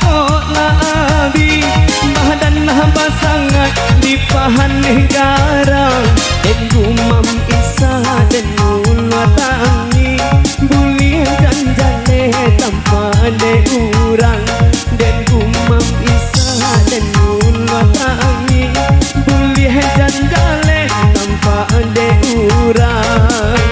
pokok labi badan hamba sangat dipahan garang dan gumam isa dan mula tangi boleh janjane tanpa de urang dan gumam isa dan mula tangi boleh janjane tanpa de urang.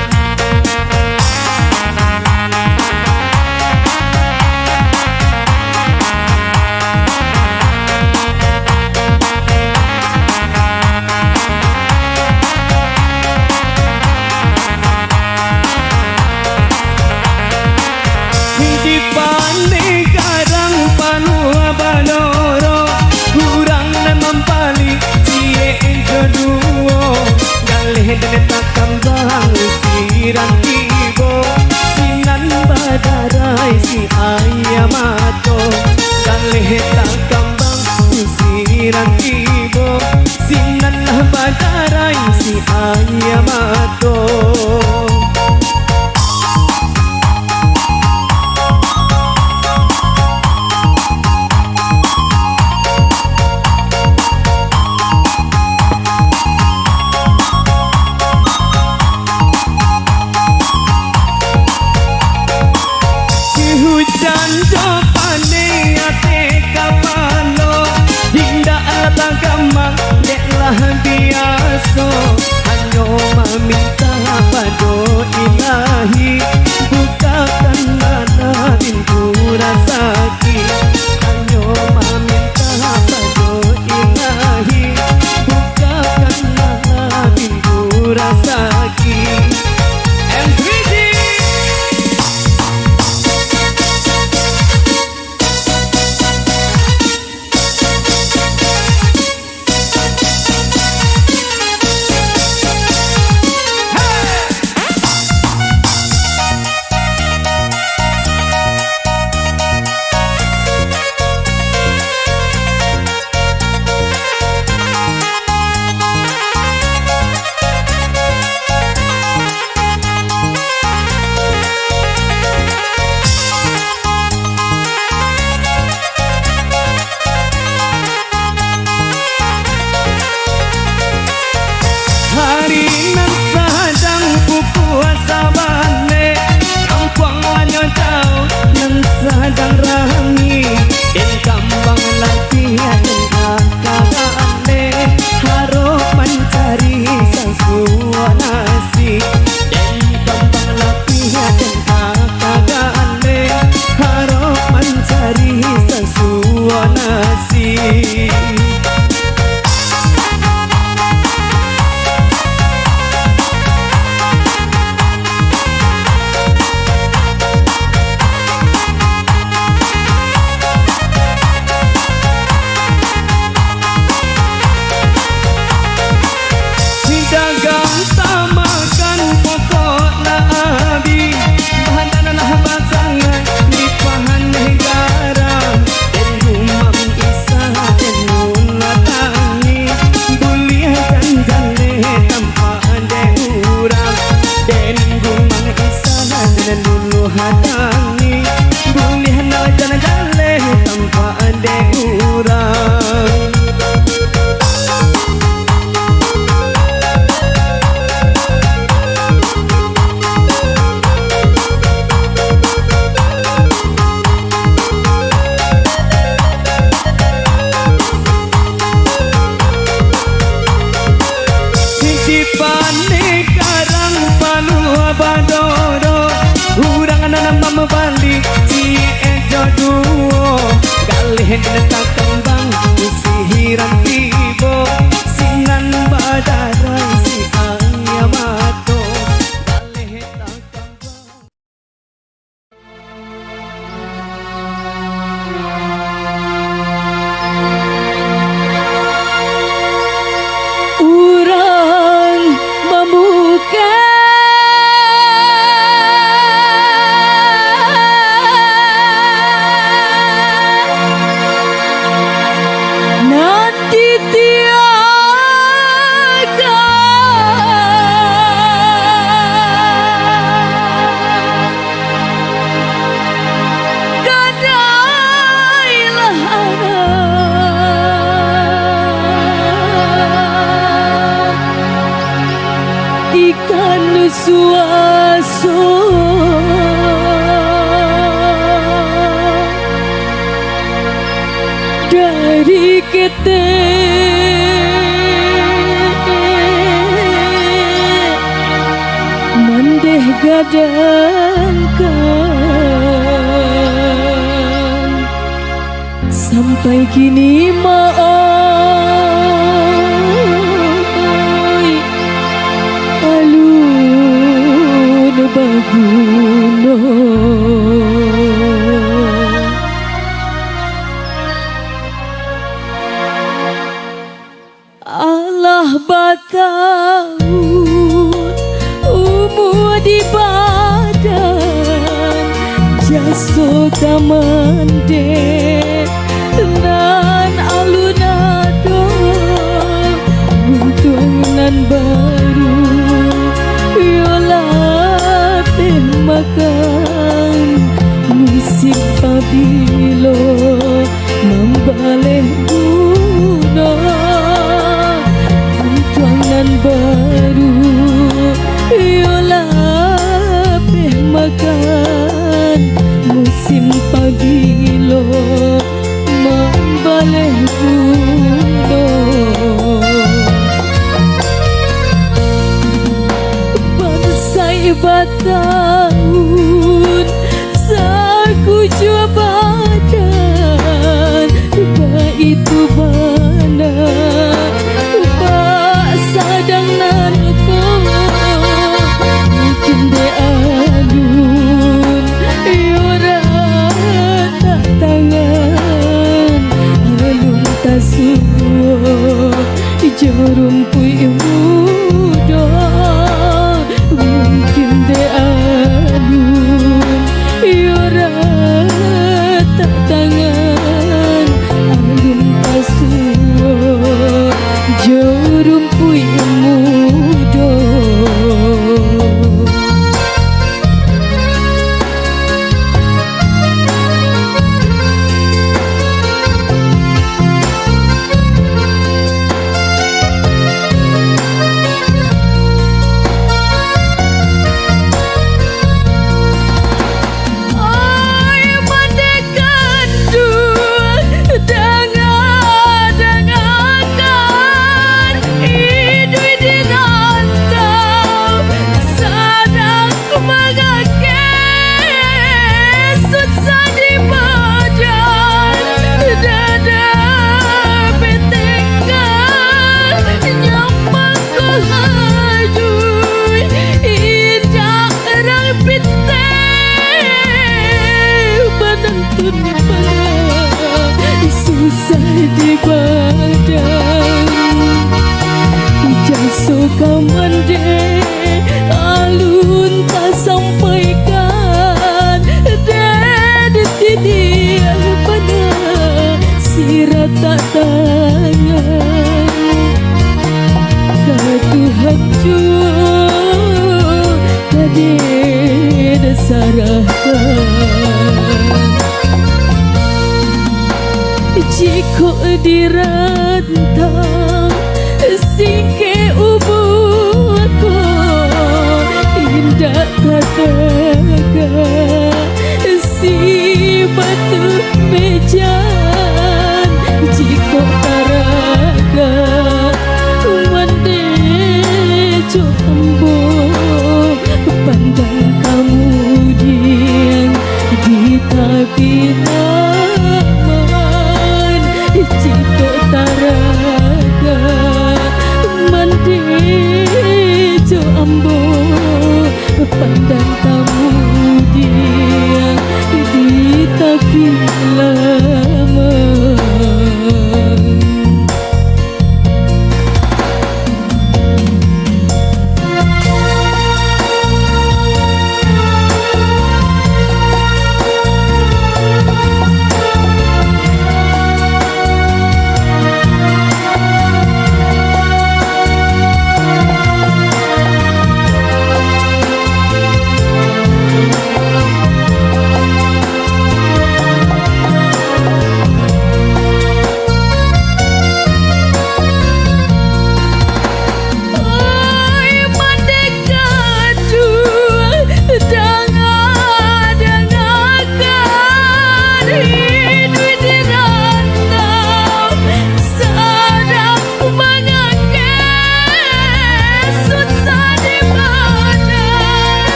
Dan takkan bang siran ibo sinan badarai si ayamato daleh takkan bang siran ibo sinan badarai si ayamato. Biasa hanya meminta pada ilahi bukakan mana pintu rezeki hanya meminta pada ilahi bukakan mana pintu rezeki. Sadang rangi dan kambang latihan kakakane harap mencari sesuatu nasi dan kambang latihan kakakane harap mencari sesuatu nasi. Hadangi boleh nak jalan-jalan tanpa ada urang. Di panik karang palu abadoro nama Bali si ejo duo galih tak kembang sihiran ibo sinan badarai si ayamato galih tak kembang. Urang membuka suaso dari kita mandeh gadangkan sampai kini maoi alun baguno Allah batau umur di badan jaso kamande nan alunado untungan baru yola makan musim pabilo membaleh guna untungan baru yola makan musim pabilo membaleh guna bansai batahun saku jua badan itu bana bak sadang nan ko mungkin de alun yora tak tangan alun tasuo jorum pui muda mungkin de alun yora tak tangan alun tasuo jorum pui muda susah di badan jaso kamande alun tak sampaikan dan dia pada sirat tak tangan Tuhan jua kadir sarahkan jika dirantang singke ubuku indah kataga si batu mejan jika taraga mande jombo pandang kamu diam di tepi Cito taraga mandi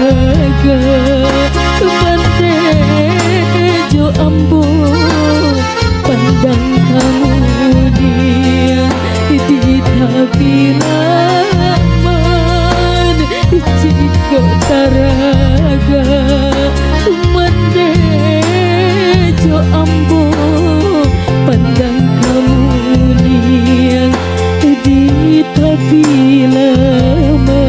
taraga bandejo ambo pandang kemudian di tepi laman jika taraga bandejo ambo pandang kemudian di tepi laman.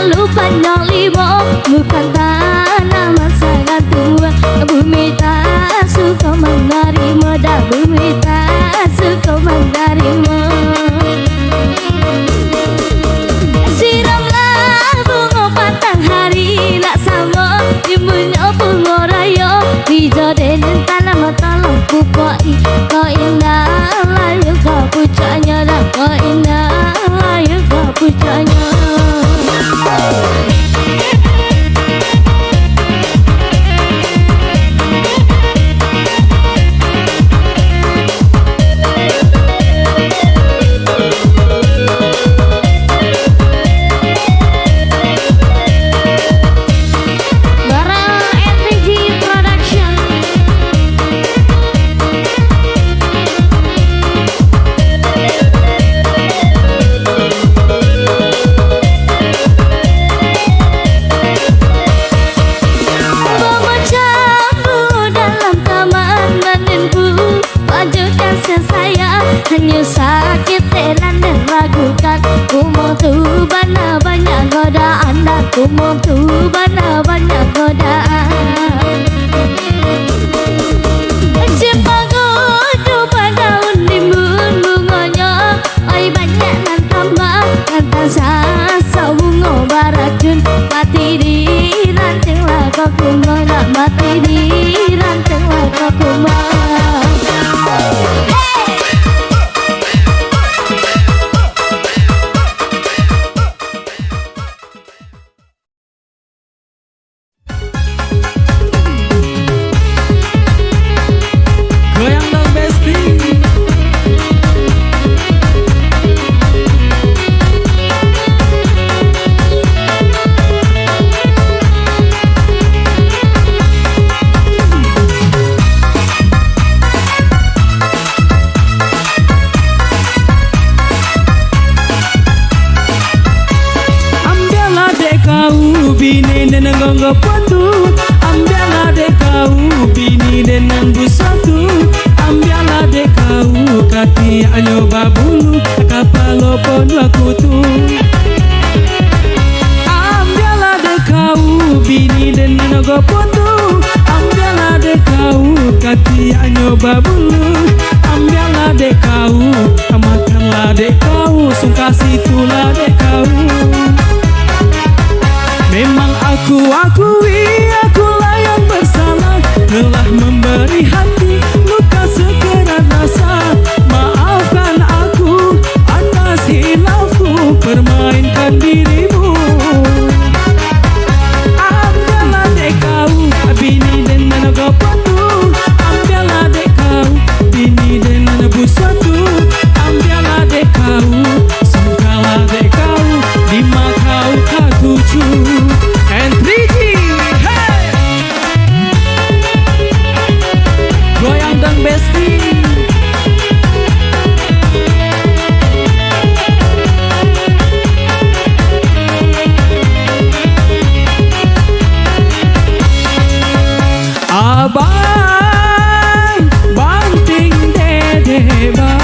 terlalu panjang limo, bukan tanah masa yang tua. Bumi tak suka menerima, dah bumi tak suka menerima. Siramlah bunga patang hari, nak sama imunnya bunga raya. Hijau denen tanah mata lampu koi, kau indah layu kau pucanya, dah kau indah layu kau pucanya. Hanya sakit telan dan ragukan. Ku mau tuh banyak godaan, dan ku mau tuh banyak godaan. Cipago coba daun timbun bunganya, oi banyak nan tambah kantang sasa bunga baracun. Mati di ranting lah kau kumah, nak mati di ranting lah kau kumah. Bini dan gonggo patu, ambiarlah dek kau. Bini dan busatu, ambiarlah dek kau. Kati anyoba bulu, kapalo pon lakutu. Ambiarlah dek kau. Bini dan gonggo patu, ambiarlah dek kau. Kati anyoba bulu, ambiarlah dek kau. Makanlah dek kau, suka situlah dek kau. Memang aku akui, akulah yang bersalah, telah memberi hati luka sekerat rasa. Maafkan aku atas hilafku, permainkan dirimu. Ambiarlah dek kau, bini dengan gopatu. Ambiarlah dek kau, bini dengan busatu. Ambiarlah dek kau, sukalah dek kau, lima kau tujuh. And 3G, hey! Goyang dan besti. Abang banting dede bang.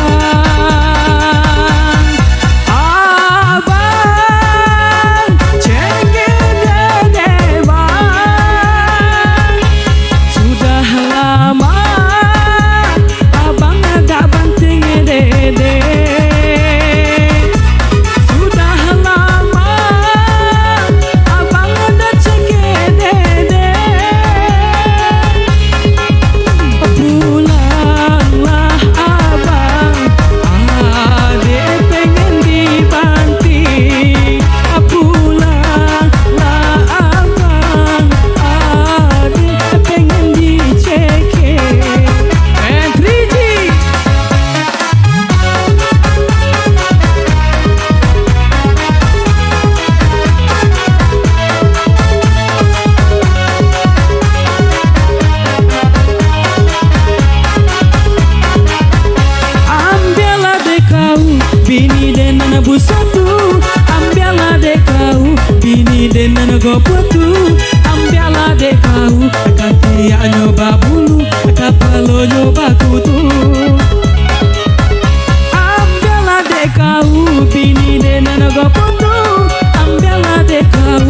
Bini dengan busatu, ambiarlah dek kau. Bini dengan goputu, ambiarlah dek kau. Kaki nyoba bulu, kapalo nyoba kutu. Ambiarlah dek kau, bini dengan goputu. Ambiarlah dek kau,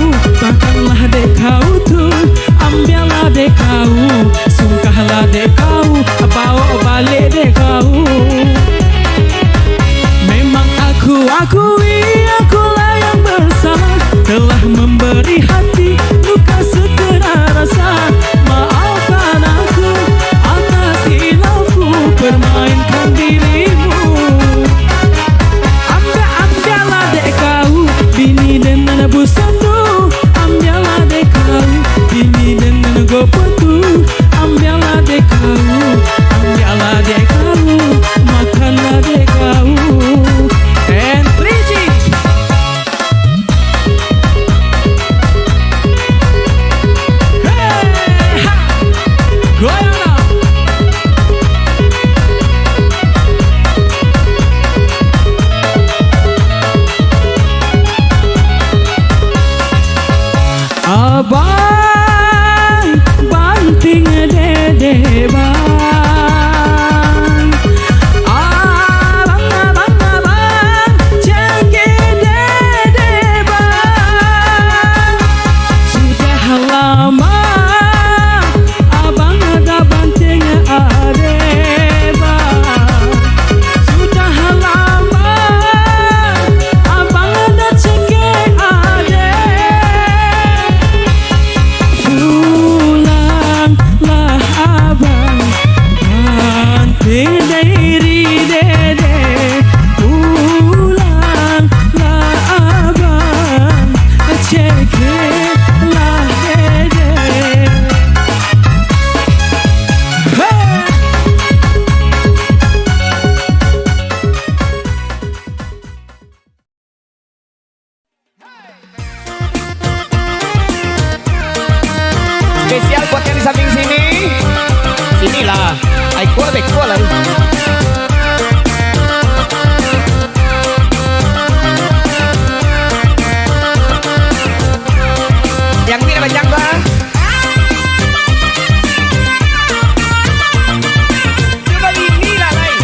abang banting dede bang. Abang jaga dede bang. Sudah lama abang ada banting ade bang. Sudah lama abang ada cengkeh ade. Pulanglah abang banting dari dede. Pulanglah abang cengkehlah dede. Hey! Spesial buat yang di samping sini. Sinilah. Aiko lah. Yang ini banyak bah. Coba inilah lain.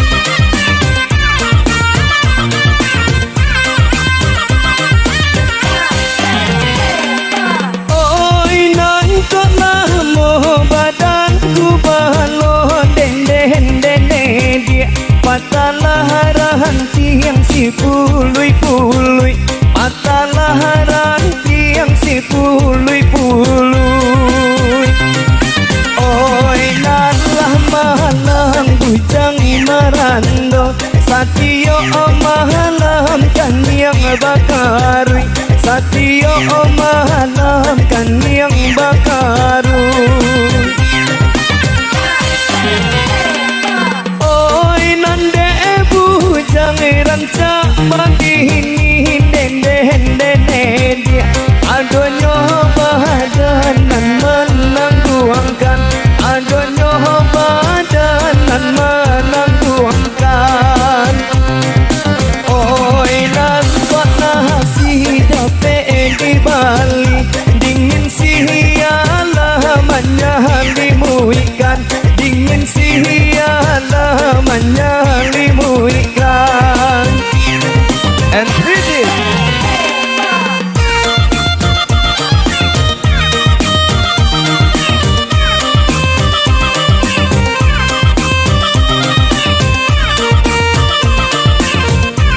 Oi nangkotlah moh badanku balon den den den dia patalah ranti yang si pului pului patalah ranti yang si pului pului. Oi nalah malam bujang marando satio malam kan yang bakarui satio malam kan yang bakarui. Oi nande bujang ranca magini den den den dia adonyo badanan menangguangkan adonyo badanan menangguangkan. Oi nampak nasi dapat di Bali dingin sialah menyalimuikan dingin sialah menyalimuikan. And read it.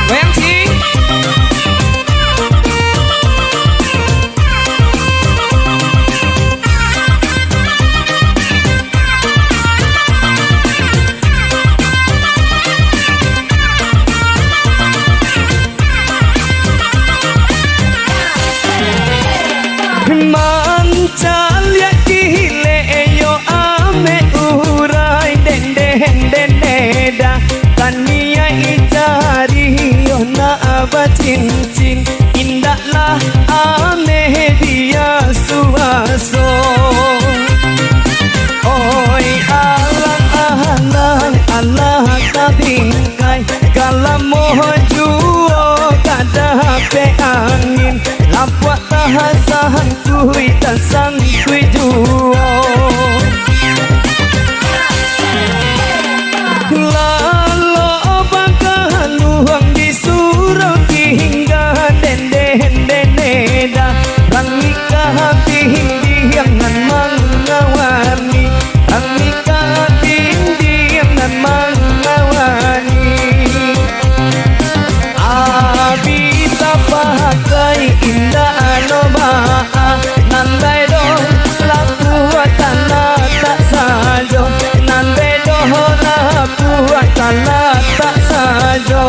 Goyang sih. Mancal ya kile yo ame urai den den den deda tania itari yo na abacincin indahlah ame dia suaso. Oi alang alang alah tabingkai kalau moh juo kada pe angin lapuat tahasan kui tasang kui juo. Lalo bakal luang di surau hingga den den den deda rangika tindiangan mangawani rangika tindiangan mangawani. Abita pakai indah anoba nandai do laku tanah tak sajo nandai do laku tanah tak sajo.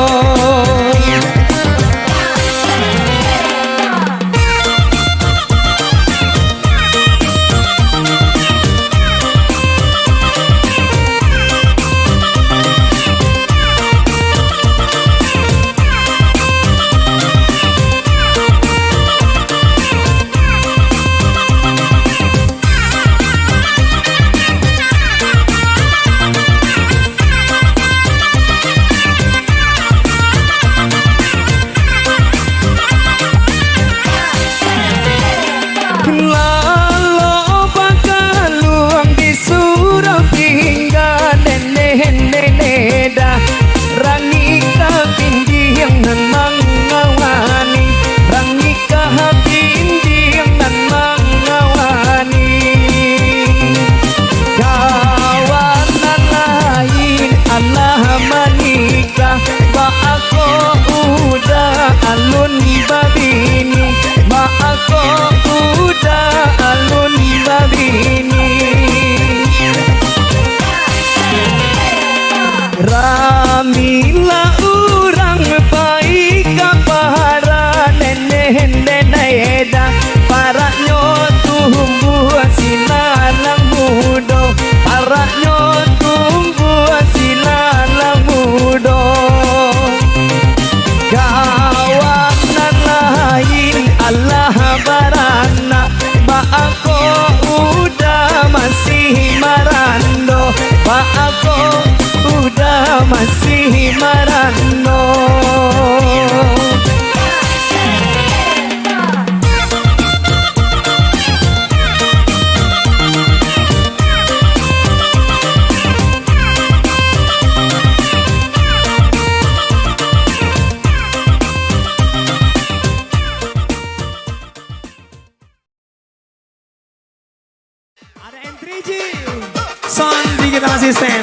Sondi kita asisten.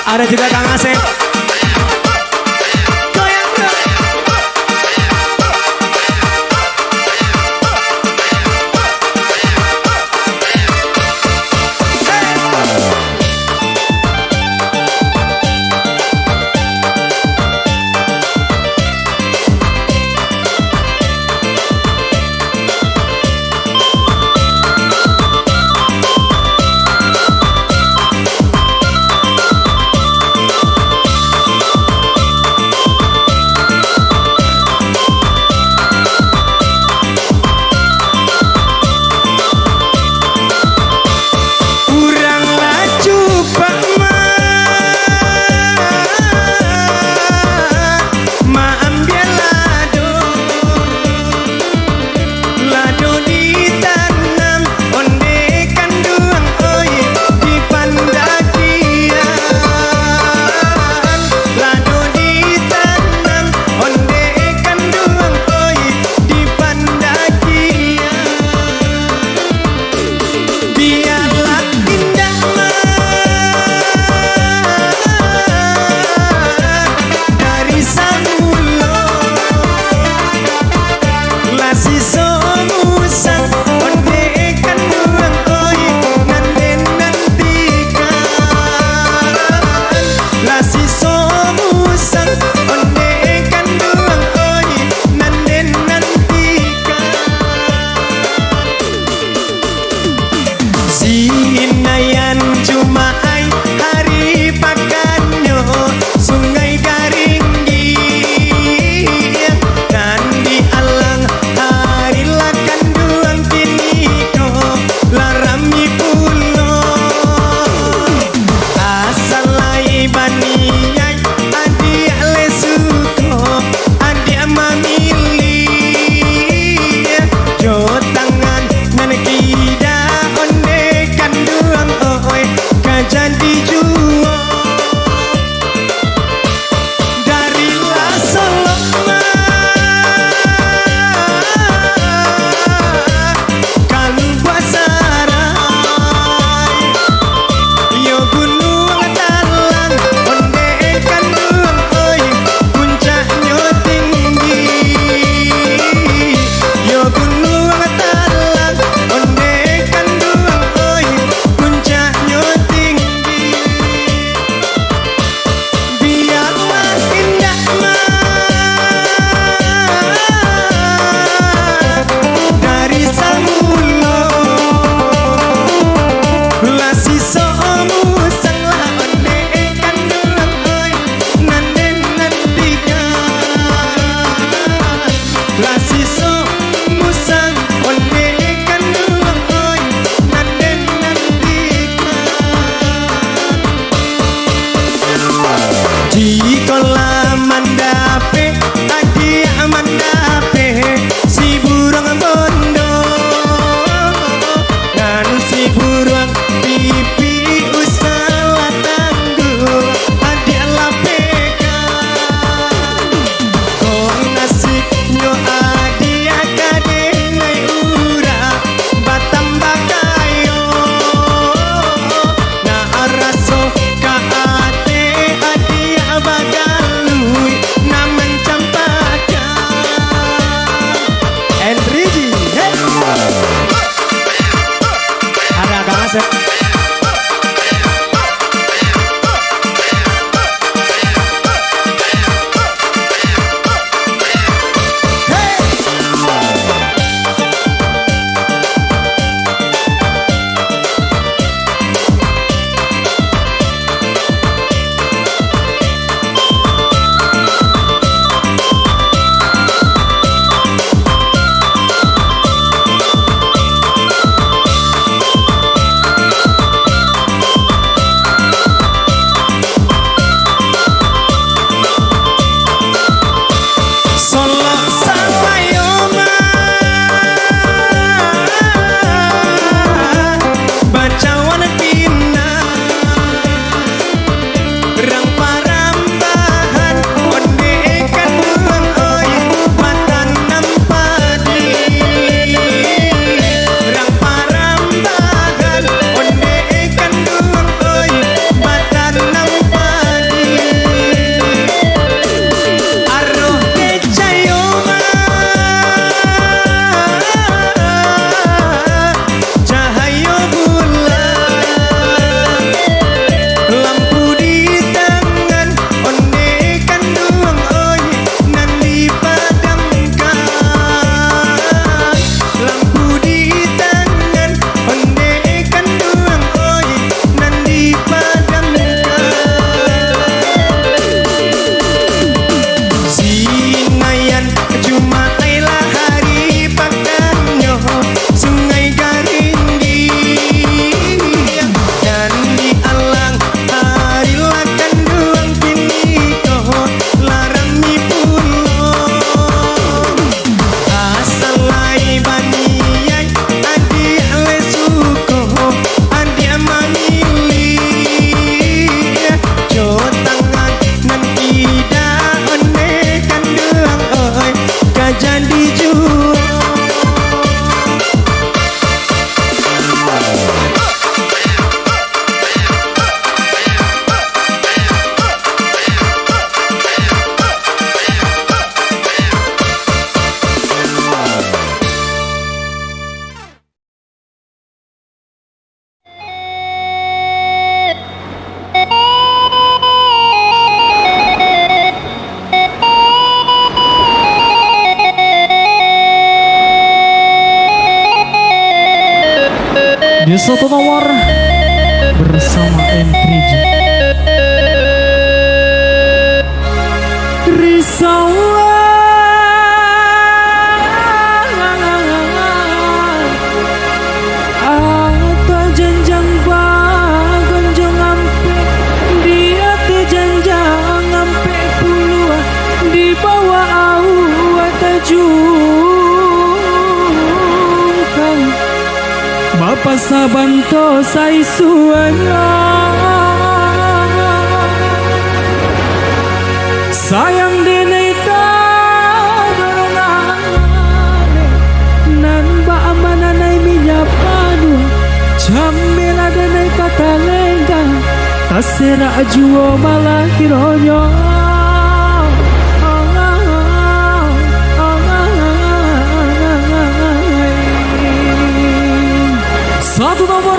Ada juga Kang Asep. Goyang dong. Di satu nomor bersama M3G. Risau atau jenjang bagonjong ampe dia te jenjang ampe puluh di bawah awat jungkang Bapak sabanto sai suanya sayang denai dorongane nan ba amananay minyapanu jamela denai kata lengga tasera ajuo malakironyo satu nomor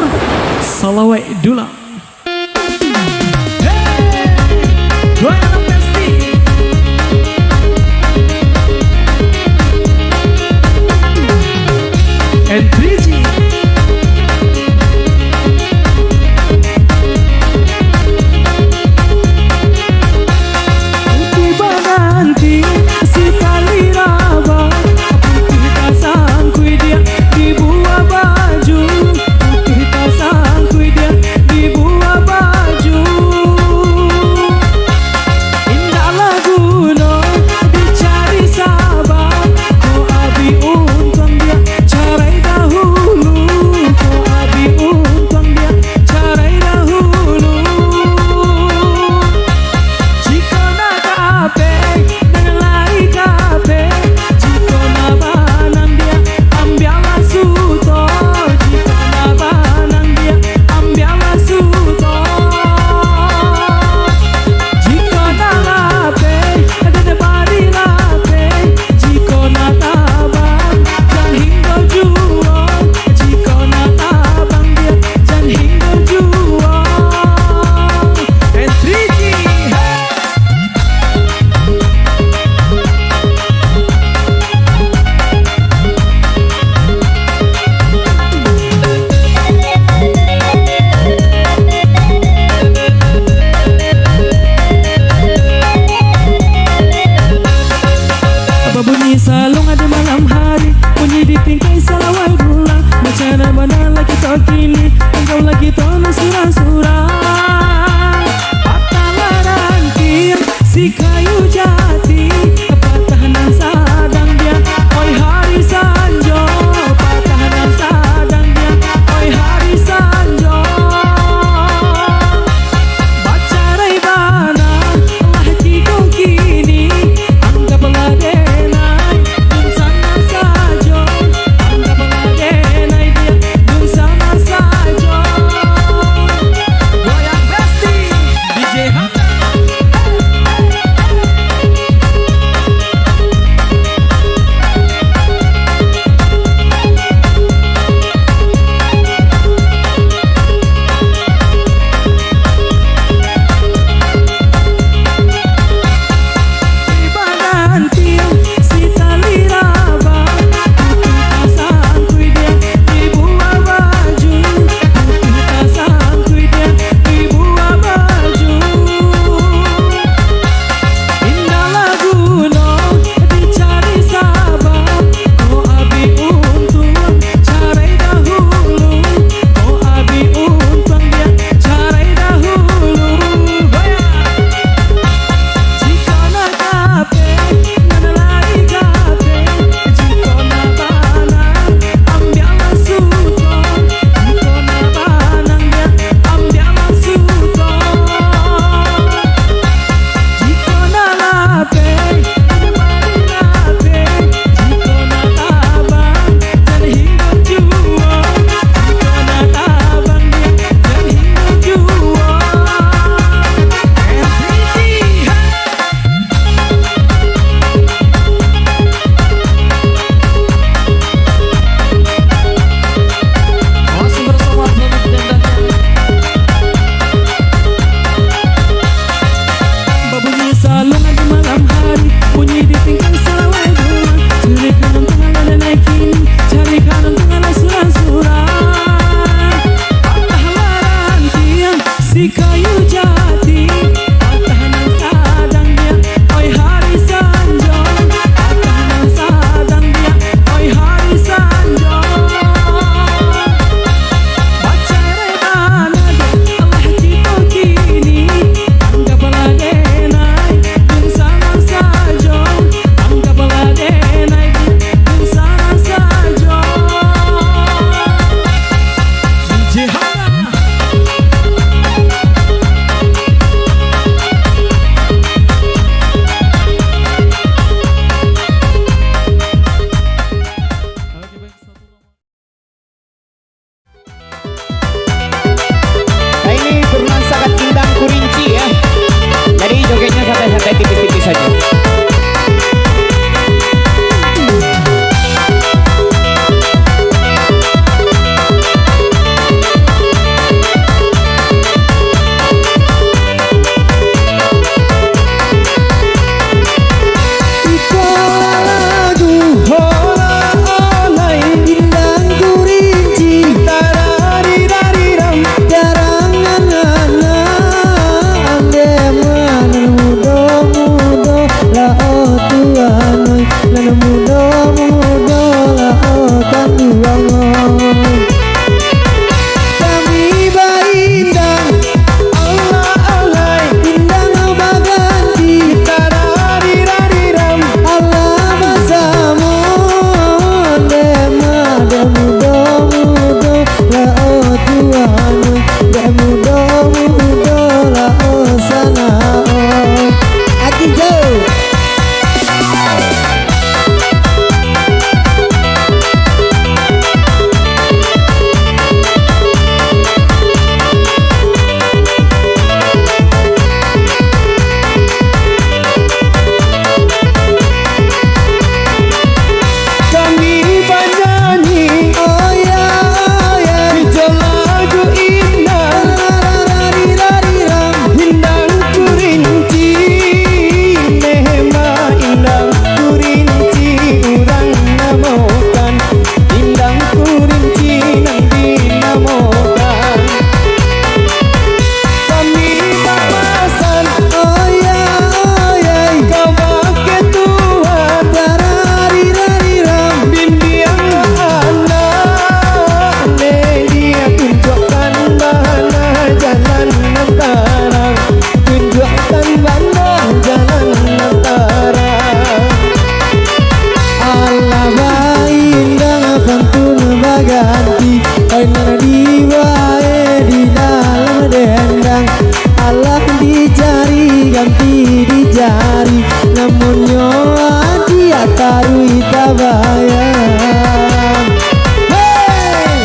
Salawai Dula. Goyang pasti. M3G. Tiba nanti si tali raba kita sangkui dia di buah baju. Sangkui dia di buah baju indah lagu no dicari sabar ko abi untung dia carai dahulu ko abi untung dia carai dahulu jika nak kape dengan lari kape jika nak banang dia ambiarlah suto jika nak banang ambiarlah suto jika nak lape ada bari lape jika nak tabang jangan hingga jual jika nak tabang dia jangan hingga jual M3G bunyi salung ada malam hari bunyi di tingkai Salawai Dula macam mana lagi tak kini engkau lagi tonton surah-surah patah ranting si kayu jati patahan sadang dia oi hari sanjo patahan sadang dia oi hari sanjo bacarai bana Allah cikgu kini anggaplah dia tuan lan muda muda la kan duang kami baindang Allah Allah indang baganti tarariraram Allah masamu dema muda muda la tuan muda muda la sana Aki jauh ganti oi nana diwae di dalam dendang Allah dicari ganti dicari namun nyoa dia tarui tabayang hey!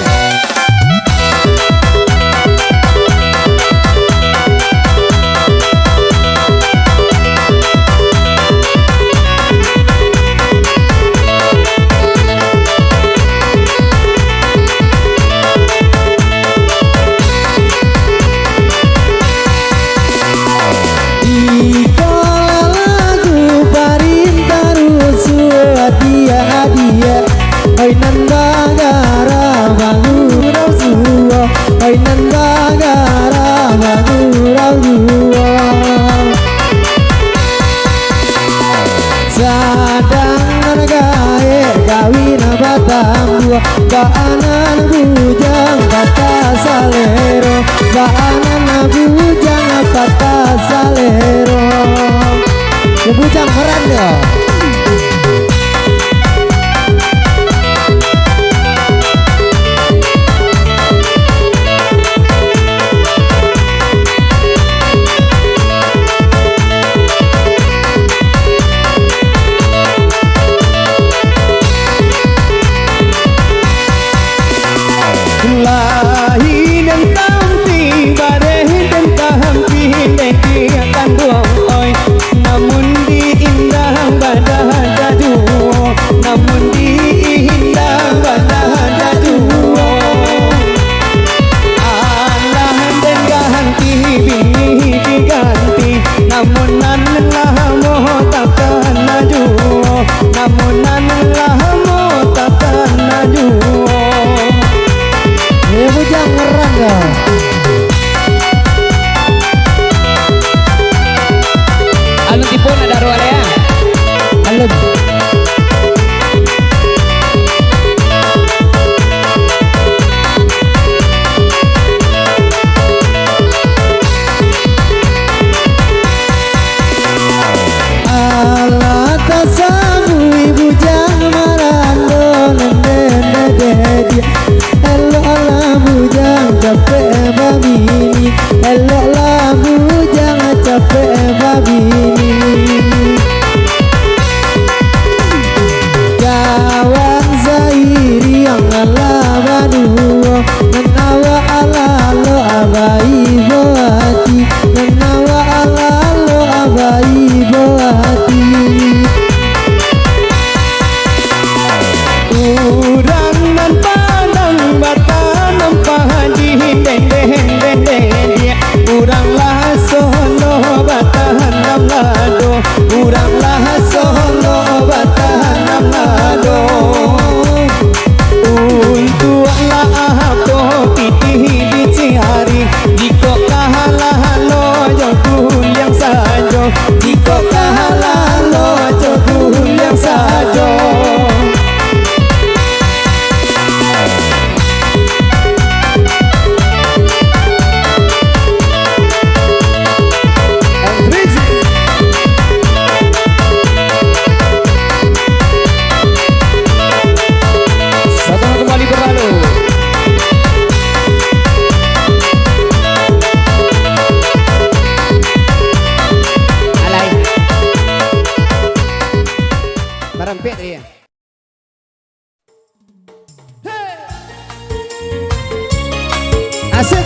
Oi nan bagara bagurau suwa oi nan bagara bagurau suwa sadang gae kawin batang dua baanan bujang kata salero baanan bujang kata salero bujang keren ya lahi dan tampi bareh dan tahampi deki akan buang oi namun di indah badan trompet dia. Asik.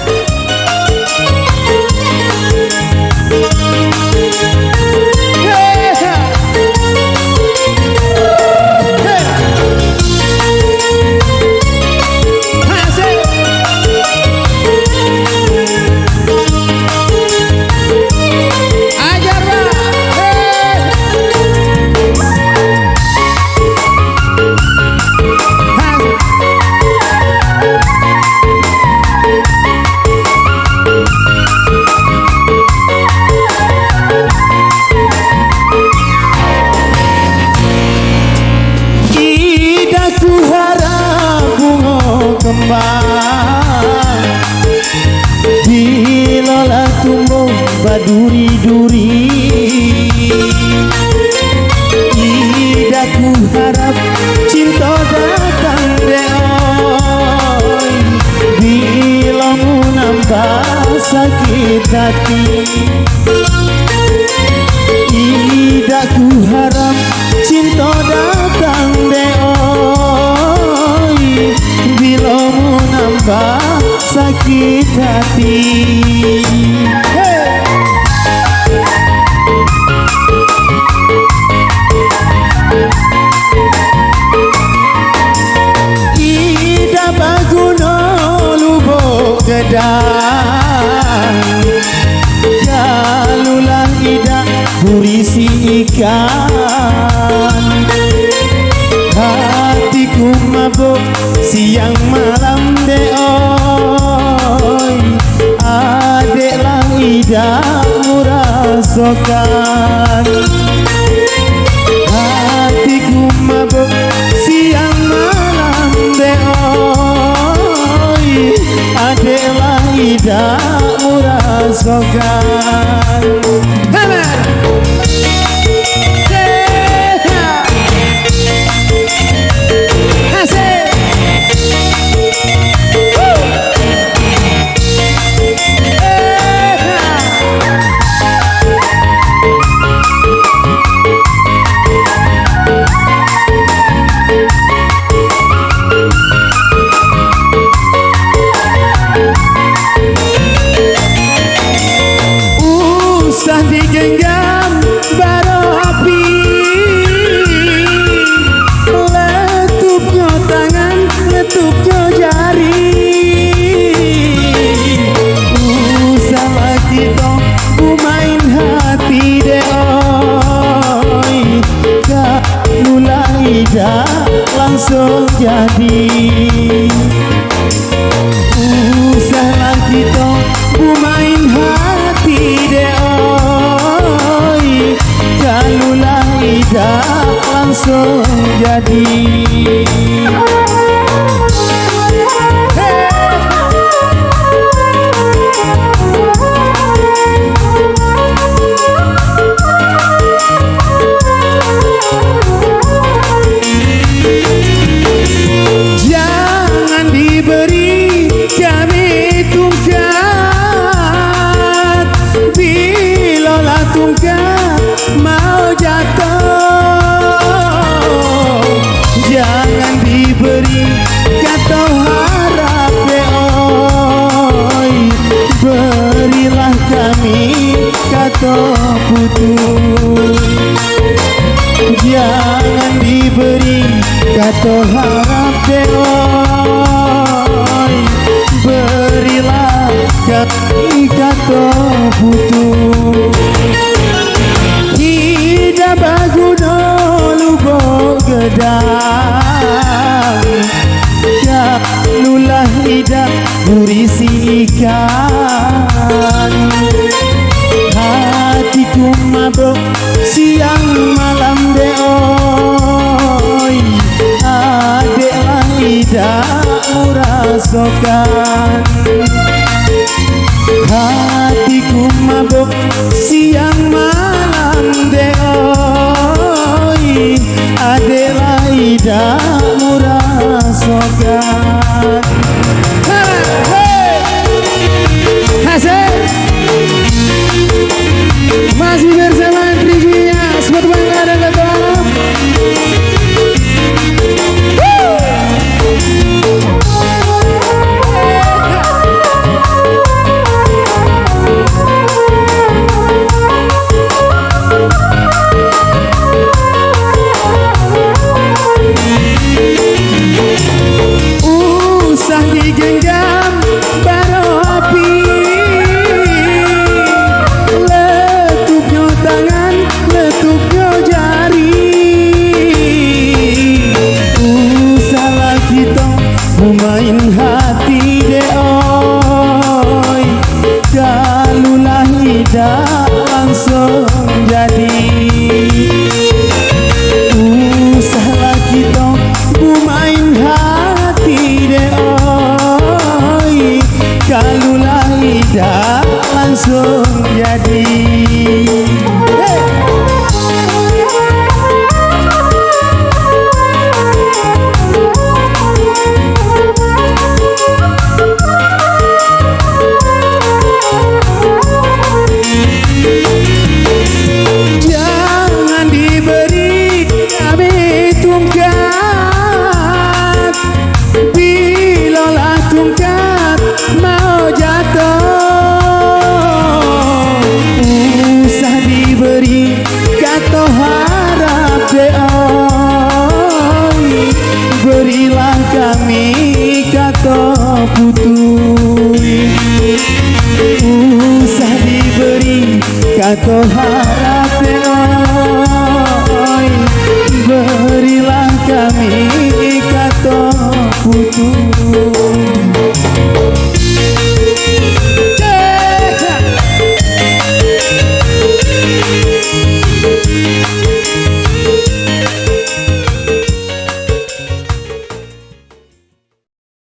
Dilola tumbuh baduri-duri, idaku harap cinta datang deoi, bila mu nambah sakit hati. Idaku harap cinta datang deoi, bila mu nambah sakit hati. Ida baguno lubuk gedang, jalulah ida berisi ikan. Hatiku mabuk siang malam deoi, adeklah ida merasakan. Hatiku mabuk siang malam deoi, adeklah ida merasakan. Digenggam bara api, letupnya tangan, letupnya jari. Usah kita main hati deoi, kalulah ida langsung jadi. Usahlah kita main hati deoi, kalulah ida langsung jadi. Jangan diberi kami tungkat, bila tungkat mau jatuh. Jangan diberi kata harap deoi, berilah kami kata putus. Jangan diberi kata harap deoi, berilah kami kata putus. Ida baguno lubuk gedang, kalulah ida berisi ikan. Hatiku mabuk siang malam deoi, adeklah ida merasakan. Hatiku mabuk siang malam deoi, adeklah ida merasakan. Masih bersama Trigia, Sport Bangga dan Ketua kato harap oi, berilah kami kato putus.